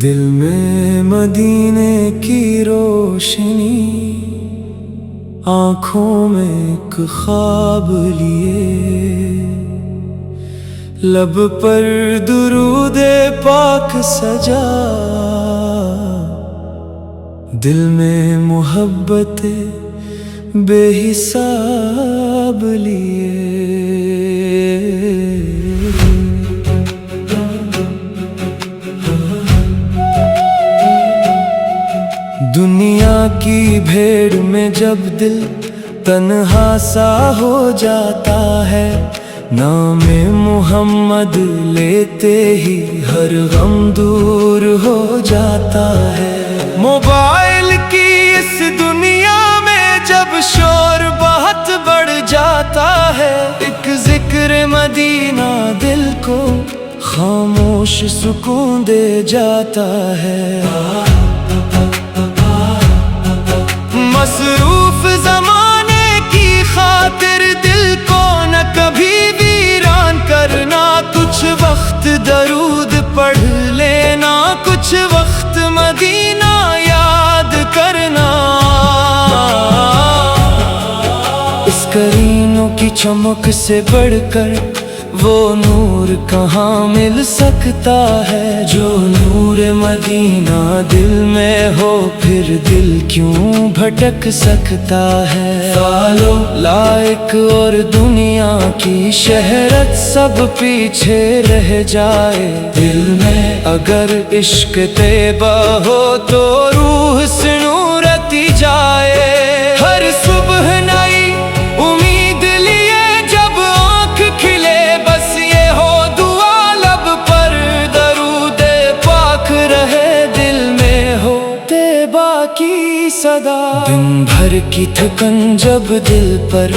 دل میں مدینے کی روشنی، آنکھوں میں ایک خواب لیے، لب پر درود پاک سجا، دل میں محبت بے حساب لیے۔ دنیا کی بھیڑ میں جب دل تنہا سا ہو جاتا ہے، نام محمد لیتے ہی ہر غم دور ہو جاتا ہے۔ موبائل کی اس دنیا میں جب شور بہت بڑھ جاتا ہے، ایک ذکر مدینہ دل کو خاموش سکون دے جاتا ہے۔ مصروف زمانے کی خاطر دل کو نہ کبھی ویران کرنا، کچھ وقت درود پڑھ لینا، کچھ وقت مدینہ یاد کرنا۔ اس کرینوں کی چمک سے بڑھ کر وہ نور کہاں مل سکتا ہے، جو نور مدینہ دل میں ہو پھر دل کیوں بھٹک سکتا ہے۔ سالوں لائق اور دنیا کی شہرت سب پیچھے رہ جائے، دل میں اگر عشق طیبہ ہو تو روح سے نورتی جائے۔ ہر صبح نئی امید لیے جب آنکھ کھلے، بس یہ ہو دعا لب پر درود پاک رہے، دل میں ہو طیبہ کی صدا۔ دن بھر کی تھکن جب دل پر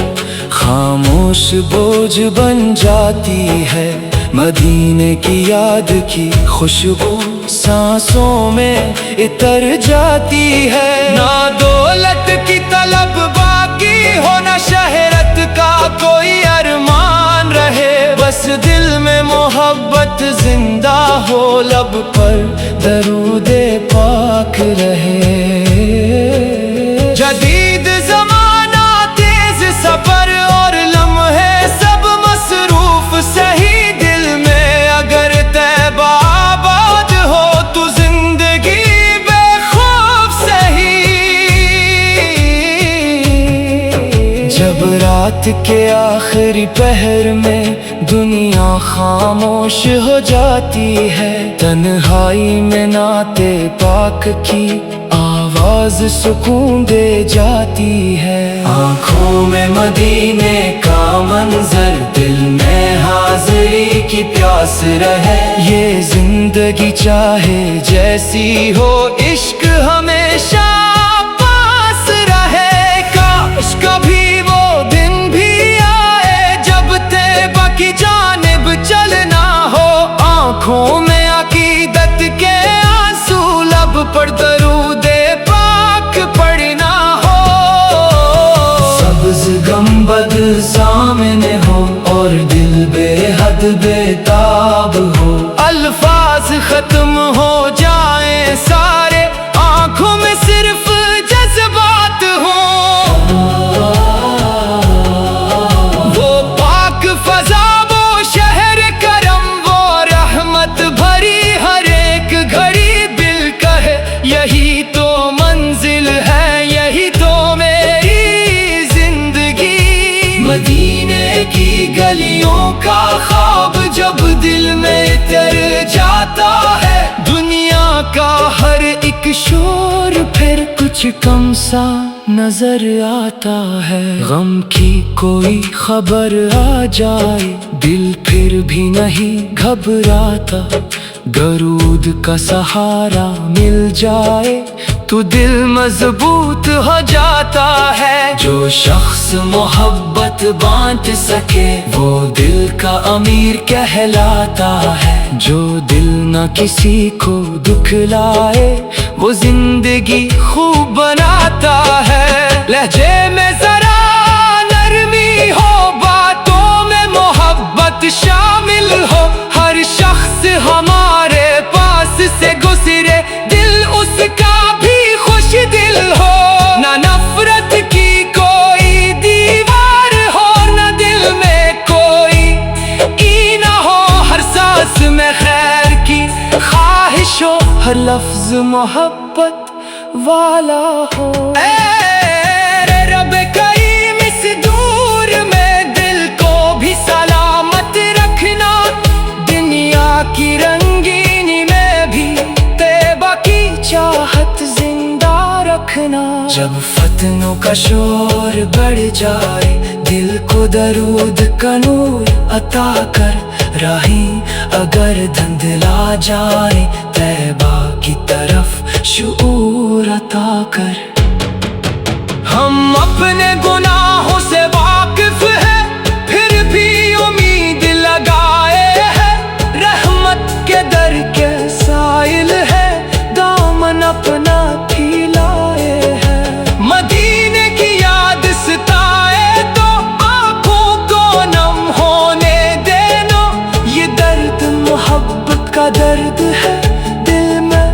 خاموش بوجھ بن جاتی ہے، مدینے کی یاد کی خوشبو سانسوں میں اتر جاتی ہے۔ نہ دولت کی طلب باقی ہو، نہ شہرت کا کوئی ارمان رہے، بس دل میں محبت زندہ ہو، لب پر درود پاک رہے۔ جدید زمانہ تیز سفر اور لمحے سب مصروف، صحیح دل میں اگر طیبہ آباد ہو تو زندگی بے خوف صحیح۔ جب رات کے آخری پہر میں دنیا خاموش ہو جاتی ہے، تنہائی میں نعت پاک کی آواز سکون دے جاتی ہے۔ آنکھوں میں مدینے کا منظر، دل میں حاضری کی پیاس رہے، یہ زندگی چاہے جیسی ہو، عشق ہمیشہ پاس رہے۔ کاش کبھی وہ دن بھی آئے جب طیبہ کی جانب چلنا ہو، آنکھوں میں عقیدت کے آنسو، لب پر درود پاک پڑھنا ہو۔ سبز گنبد سامنے ہو اور دل بے حد بے تاب ہو، الفاظ ختم ہو جائیں سارے، آنکھوں میں صرف جذبات ہوں۔ وہ پاک فضا، وہ شہر کرم، وہ رحمت بھری ہر ایک گھڑی، دل کہے یہی تو منزل ہے، یہی تو میری زندگی۔ مدینے کی گلیوں کا خواب جب دل میں اتر جاتا ہے، دنیا کا ہر ایک شور پھر کچھ کم سا نظر آتا ہے۔ غم کی کوئی خبر آ جائے، دل پھر بھی نہیں گھبراتا، درود کا سہارا مل جائے تو دل مضبوط ہو جاتا ہے۔ جو شخص محبت بانٹ سکے وہ دل کا امیر کہلاتا ہے، جو دل نہ کسی کو دکھلائے وہ زندگی خوب بناتا ہے۔ لہجے میں ذرا نرمی ہو محبت والا ہو۔ اے رب کریم اس دور میں دل کو بھی سلامت رکھنا، دنیا کی رنگینی میں بھی طیبہ کی چاہت زندہ رکھنا۔ جب فتنوں کا شور بڑھ جائے دل کو درود کا نور عطا کر، راہیں اگر دھندلا جائے طیبہ کی طرف شعور عطا کر۔ ہم اپنے گناہوں سے واقف ہیں پھر بھی امید لگائے ہیں، رحمت کے در کے سائل ہے دامن اپنا پھیلائے ہیں۔ مدینے کی یاد ستائے تو آنکھوں کو نم ہونے دینا، یہ درد محبت کا درد ہے دل میں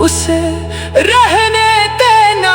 اسے رہنے دینا۔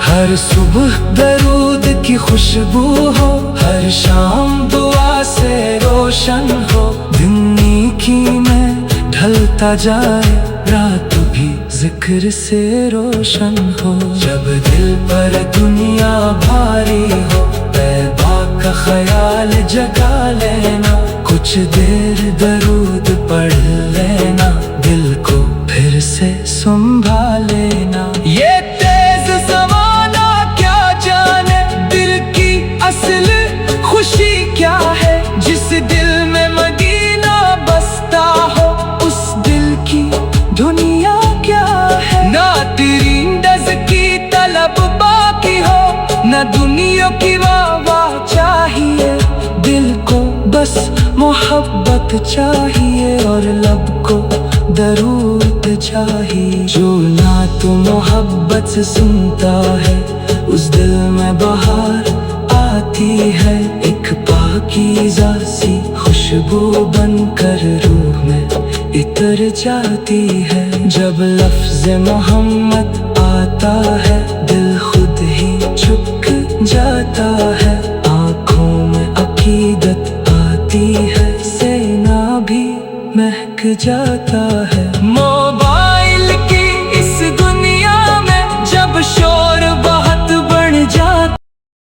ہر صبح درود کی خوشبو ہو، ہر شام دعا سے روشن ہو، دن نیکی میں ڈھلتا جائے رات بھی ذکر سے روشن ہو۔ جب دل پر دنیا بھاری ہو طیبہ کا خیال جگا لینا، کچھ دیر درود پڑھ لینا، دل کو پھر سے سنبھال لینا۔ یہ تیز زمانہ کیا جانے دل کی اصل خوشی کیا ہے، جس دل میں مدینہ بستا ہو اس دل کی دنیا کیا ہے۔ نہ تیری ڈز کی طلب باقی ہو، نہ دنیا کی واہ چاہیے، دل کو بس محبت چاہیے اور لب کو درود چاہیے۔ جو نعت محبت سے سنتا ہے اس دل میں بہار آتی ہے، ایک پاکیزہ سی خوشبو بن کر روح میں اتر جاتی ہے۔ جب لفظ محمد آتا ہے دل خود ہی جھک جاتا ہے، آنکھوں میں عقیدت آتی ہے، سینہ بھی مہک جاتا ہے۔